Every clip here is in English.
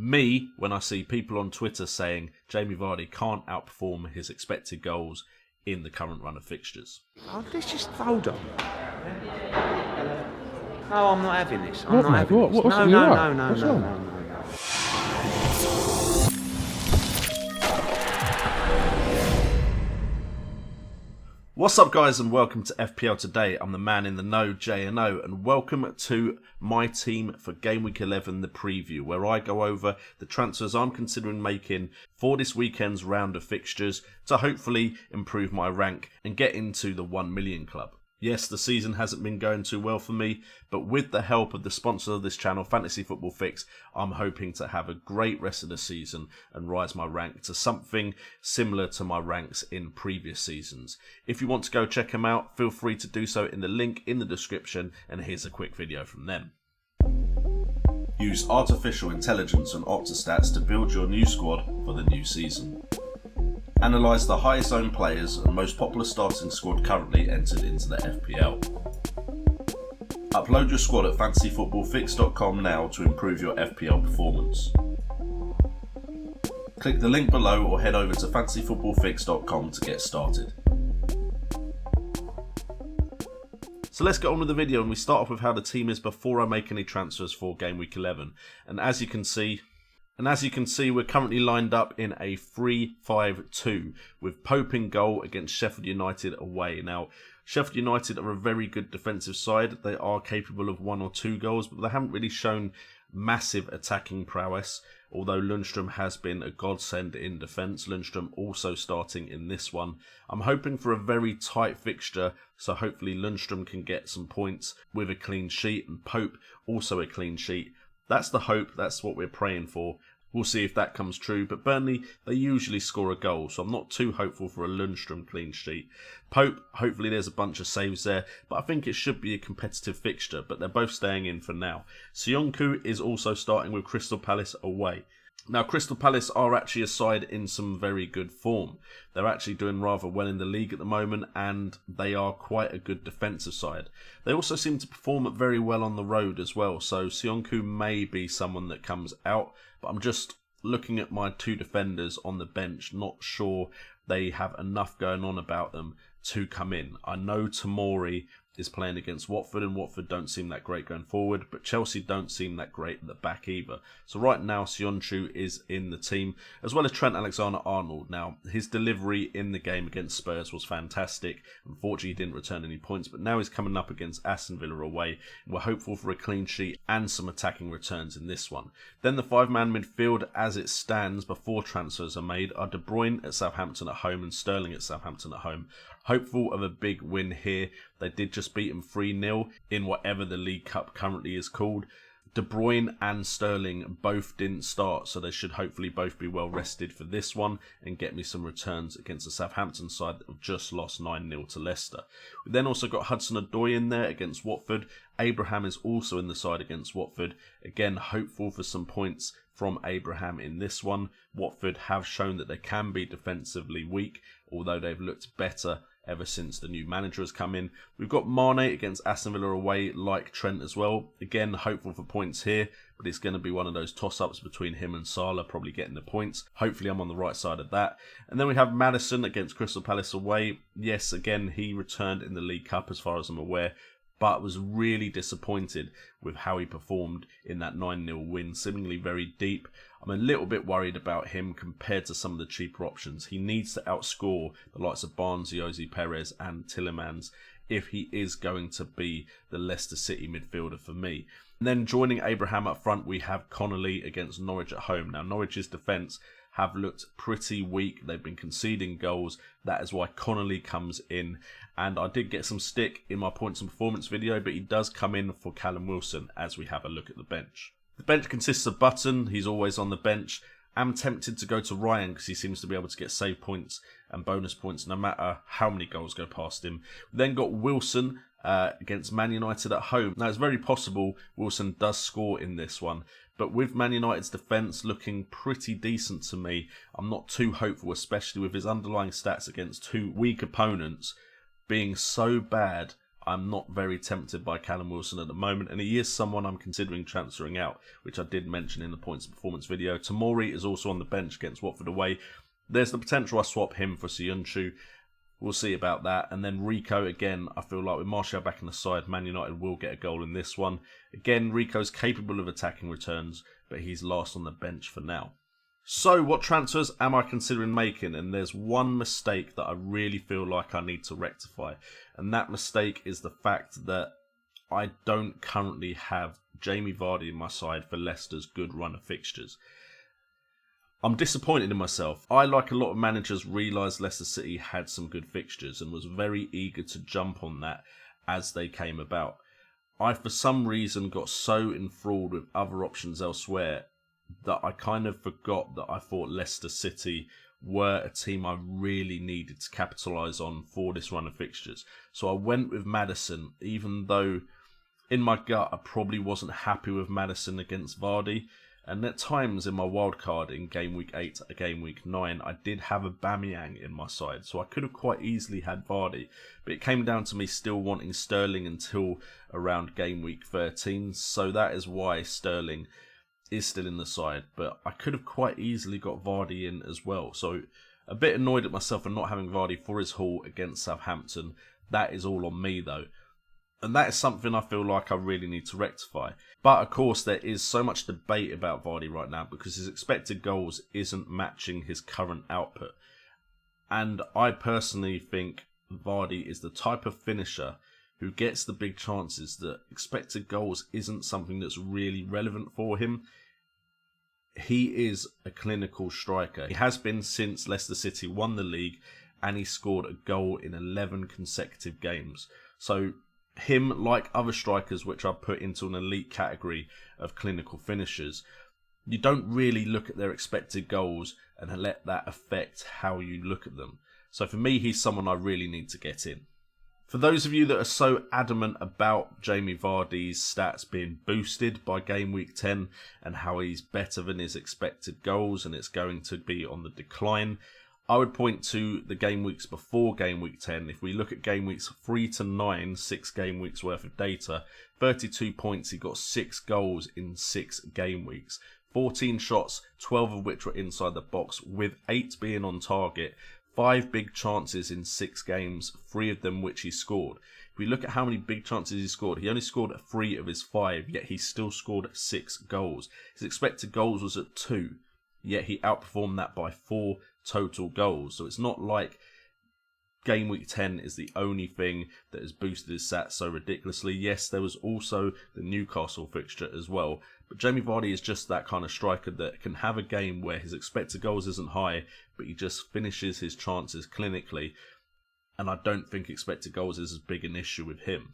Me, when I see people on Twitter saying Jamie Vardy can't outperform his expected goals in the current run of fixtures. Oh, let's just hold on. No, I'm not having this. I'm not having this. No. What's up, guys, and welcome to FPL Today. I'm the man in the know, J&O, and welcome to my team for Gameweek 11, the preview, where I go over the transfers I'm considering making for this weekend's round of fixtures to hopefully improve my rank and get into the 1 million club. Yes, the season hasn't been going too well for me, but with the help of the sponsor of this channel, Fantasy Football Fix, I'm hoping to have a great rest of the season and rise my rank to something similar to my ranks in previous seasons. If you want to go check them out, feel free to do so in the link in the description, and here's a quick video from them. Use artificial intelligence and Optastats to build your new squad for the new season. Analyse the highest owned players and most popular starting squad currently entered into the FPL. Upload your squad at fantasyfootballfix.com now to improve your FPL performance. Click the link below or head over to fantasyfootballfix.com to get started. So let's get on with the video, and we start off with how the team is before I make any transfers for Game Week 11. And as you can see, we're currently lined up in a 3-5-2 with Pope in goal against Sheffield United away. Now, Sheffield United are a very good defensive side. They are capable of 1 or 2 goals, but they haven't really shown massive attacking prowess, although Lundstrom has been a godsend in defence. Lundstrom also starting in this one. I'm hoping for a very tight fixture, so hopefully Lundstrom can get some points with a clean sheet, and Pope also a clean sheet. That's the hope, that's what we're praying for. We'll see if that comes true, but Burnley, they usually score a goal, so I'm not too hopeful for a Lundstrom clean sheet. Pope, hopefully there's a bunch of saves there, but I think it should be a competitive fixture, but they're both staying in for now. Sionku is also starting with Crystal Palace away. Now, Crystal Palace are actually a side in some very good form. They're actually doing rather well in the league at the moment, and they are quite a good defensive side. They also seem to perform very well on the road as well, so Sionku may be someone that comes out, but I'm just looking at my 2 defenders on the bench, not sure they have enough going on about them to come in. I know Tomori is playing against Watford, and Watford don't seem that great going forward, but Chelsea don't seem that great at the back either. So right now, Sionchu is in the team, as well as Trent Alexander-Arnold. Now, his delivery in the game against Spurs was fantastic. Unfortunately, he didn't return any points, but now he's coming up against Aston Villa away, and we're hopeful for a clean sheet and some attacking returns in this one. Then the 5-man midfield, as it stands before transfers are made, are De Bruyne at Southampton at home and Sterling at Southampton at home. Hopeful of a big win here. They did just beat them 3-0 in whatever the League Cup currently is called. De Bruyne and Sterling both didn't start, so they should hopefully both be well rested for this one and get me some returns against the Southampton side that have just lost 9-0 to Leicester. We then also got Hudson-Odoi in there against Watford. Abraham is also in the side against Watford. Again, hopeful for some points from Abraham in this one. Watford have shown that they can be defensively weak, although they've looked better ever since the new manager has come in. We've got Mane against Aston Villa away, like Trent as well. Again, hopeful for points here, but it's going to be one of those toss-ups between him and Salah, probably getting the points. Hopefully I'm on the right side of that. And then we have Maddison against Crystal Palace away. Yes, again, he returned in the League Cup as far as I'm aware, but was really disappointed with how he performed in that 9-0 win, seemingly very deep. I'm a little bit worried about him compared to some of the cheaper options. He needs to outscore the likes of Barnes, Jose Perez and Tielemans if he is going to be the Leicester City midfielder for me. And then joining Abraham up front, we have Connolly against Norwich at home. Now, Norwich's defence have looked pretty weak. They've been conceding goals. That is why Connolly comes in. And I did get some stick in my points and performance video, but he does come in for Callum Wilson as we have a look at the bench. The bench consists of Button. He's always on the bench. I'm tempted to go to Ryan because he seems to be able to get save points and bonus points no matter how many goals go past him. We then got Wilson against Man United at home. Now, it's very possible Wilson does score in this one, but with Man United's defence looking pretty decent to me, I'm not too hopeful, especially with his underlying stats against 2 weak opponents being so bad. I'm not very tempted by Callum Wilson at the moment, and he is someone I'm considering transferring out, which I did mention in the points of performance video. Tomori is also on the bench against Watford away. There's the potential I swap him for Söyüncü. We'll see about that. And then Rico, again, I feel like with Martial back in the side, Man United will get a goal in this one. Again, Rico's capable of attacking returns, but he's last on the bench for now. So, what transfers am I considering making? And there's one mistake that I really feel like I need to rectify. And that mistake is the fact that I don't currently have Jamie Vardy in my side for Leicester's good run of fixtures. I'm disappointed in myself. I, like a lot of managers, realised Leicester City had some good fixtures and was very eager to jump on that as they came about. I, for some reason, got so enthralled with other options elsewhere that I kind of forgot that I thought Leicester City were a team I really needed to capitalise on for this run of fixtures. So I went with Maddison, even though in my gut I probably wasn't happy with Maddison against Vardy. And at times in my wildcard in Game Week 8 and Game Week 9, I did have a Aubameyang in my side. So I could have quite easily had Vardy. But it came down to me still wanting Sterling until around Game Week 13. So that is why Sterling is still in the side. But I could have quite easily got Vardy in as well. So a bit annoyed at myself for not having Vardy for his haul against Southampton. That is all on me though. And that is something I feel like I really need to rectify. But of course there is so much debate about Vardy right now because his expected goals isn't matching his current output. And I personally think Vardy is the type of finisher who gets the big chances that expected goals isn't something that's really relevant for him. He is a clinical striker. He has been since Leicester City won the league and he scored a goal in 11 consecutive games. So him, like other strikers which I put into an elite category of clinical finishers, you don't really look at their expected goals and let that affect how you look at them. So for me, he's someone I really need to get in. For those of you that are so adamant about Jamie Vardy's stats being boosted by Game Week 10 and how he's better than his expected goals and it's going to be on the decline, I would point to the game weeks before Game Week 10. If we look at game weeks 3 to 9, 6 game weeks worth of data, 32 points, he got 6 goals in 6 game weeks. 14 shots, 12 of which were inside the box, with 8 being on target. 5 big chances in 6 games, 3 of them which he scored. If we look at how many big chances he scored, he only scored 3 of his 5, yet he still scored 6 goals. His expected goals was at 2, yet he outperformed that by 4 total goals. So it's not like Game Week 10 is the only thing that has boosted his stats so ridiculously. Yes, there was also the Newcastle fixture as well. But Jamie Vardy is just that kind of striker that can have a game where his expected goals isn't high, but he just finishes his chances clinically. And I don't think expected goals is as big an issue with him.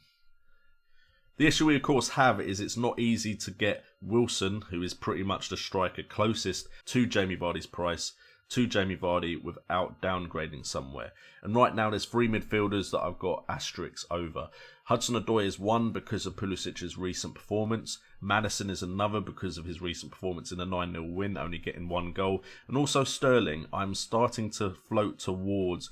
The issue we of course have is it's not easy to get Wilson, who is pretty much the striker closest to Jamie Vardy's price, to Jamie Vardy without downgrading somewhere. And right now there's 3 midfielders that I've got asterisks over. Hudson-Odoi is one because of Pulisic's recent performance. Maddison is another because of his recent performance in a 9-0 win, only getting 1 goal. And also Sterling, I'm starting to float towards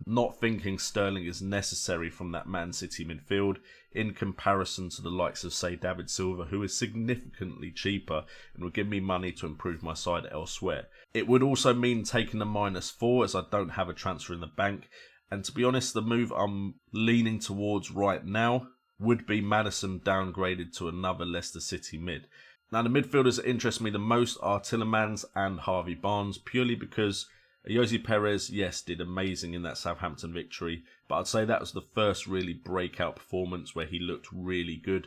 not thinking Sterling is necessary from that Man City midfield in comparison to the likes of, say, David Silva, who is significantly cheaper and will give me money to improve my side elsewhere. It would also mean taking a -4 as I don't have a transfer in the bank. And to be honest, the move I'm leaning towards right now would be Maddison downgraded to another Leicester City mid. Now, the midfielders that interest me the most are Tielemans and Harvey Barnes, purely because Jose Perez, yes, did amazing in that Southampton victory, but I'd say that was the first really breakout performance where he looked really good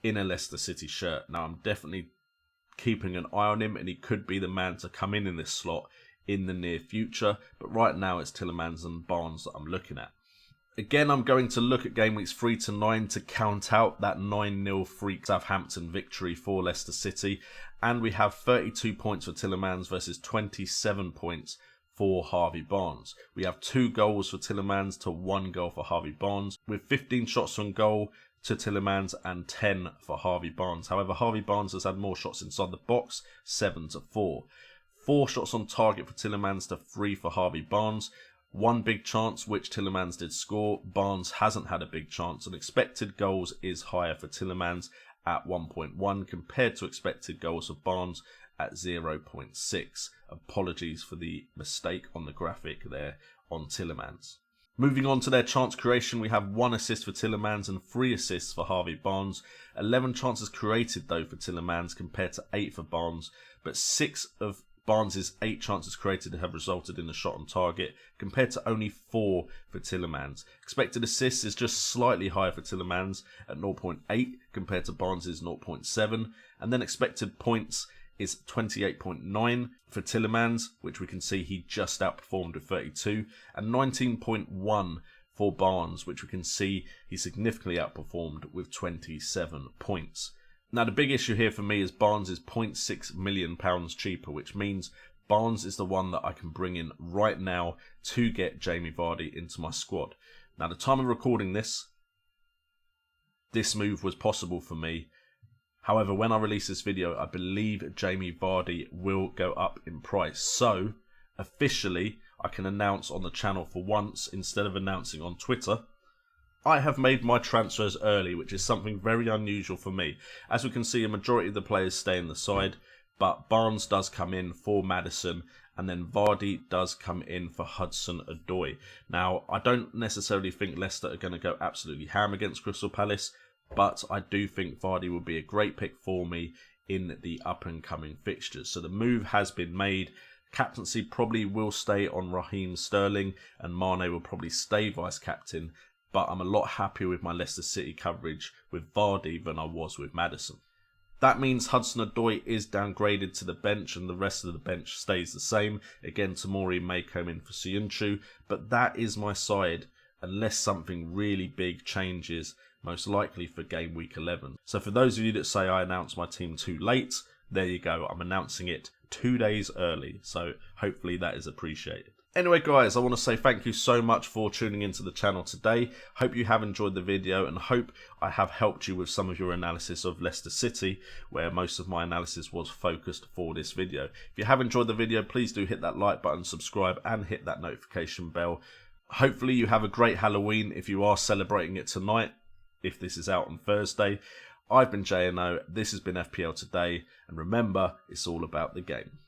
in a Leicester City shirt. Now, I'm definitely keeping an eye on him, and he could be the man to come in this slot in the near future, but right now it's Tielemans and Barnes that I'm looking at. Again, I'm going to look at game weeks 3 to 9 to count out that 9-0 freak Southampton victory for Leicester City, and we have 32 points for Tielemans versus 27 points for Harvey Barnes. We have 2 goals for Tielemans to 1 goal for Harvey Barnes, with 15 shots on goal to Tielemans and 10 for Harvey Barnes. However, Harvey Barnes has had more shots inside the box, 7 to 4. 4 shots on target for Tielemans to 3 for Harvey Barnes. one big chance, which Tielemans did score. Barnes hasn't had a big chance, and expected goals is higher for Tielemans at 1.1 compared to expected goals of Barnes at 0.6. Apologies for the mistake on the graphic there on Tielemans. Moving on to their chance creation, we have 1 assist for Tielemans and 3 assists for Harvey Barnes. 11 chances created though for Tielemans compared to 8 for Barnes, but 6 of Barnes' 8 chances created have resulted in a shot on target compared to only 4 for Tielemans. Expected assists is just slightly higher for Tielemans at 0.8 compared to Barnes' 0.7, and then expected points is 28.9 for Tielemans, which we can see he just outperformed with 32, and 19.1 for Barnes, which we can see he significantly outperformed with 27 points. Now, the big issue here for me is Barnes is £0.6 million cheaper, which means Barnes is the one that I can bring in right now to get Jamie Vardy into my squad. Now, the time of recording this move was possible for me. However, when I release this video, I believe Jamie Vardy will go up in price. So, officially, I can announce on the channel for once, instead of announcing on Twitter, I have made my transfers early, which is something very unusual for me. As we can see, a majority of the players stay in the side, but Barnes does come in for Maddison, and then Vardy does come in for Hudson-Odoi. Now, I don't necessarily think Leicester are going to go absolutely ham against Crystal Palace, but I do think Vardy will be a great pick for me in the up-and-coming fixtures. So the move has been made. Captaincy probably will stay on Raheem Sterling, and Mane will probably stay vice-captain, but I'm a lot happier with my Leicester City coverage with Vardy than I was with Maddison. That means Hudson-Odoi is downgraded to the bench and the rest of the bench stays the same. Again, Tomori may come in for Siyunchu, but that is my side unless something really big changes, most likely for game week 11. So for those of you that say I announced my team too late, there you go. I'm announcing it 2 days early, so hopefully that is appreciated. Anyway guys, I want to say thank you so much for tuning into the channel today. Hope you have enjoyed the video and hope I have helped you with some of your analysis of Leicester City, where most of my analysis was focused for this video. If you have enjoyed the video, please do hit that like button, subscribe and hit that notification bell. Hopefully you have a great Halloween if you are celebrating it tonight, if this is out on Thursday. I've been JNO, this has been FPL Today, and remember, it's all about the game.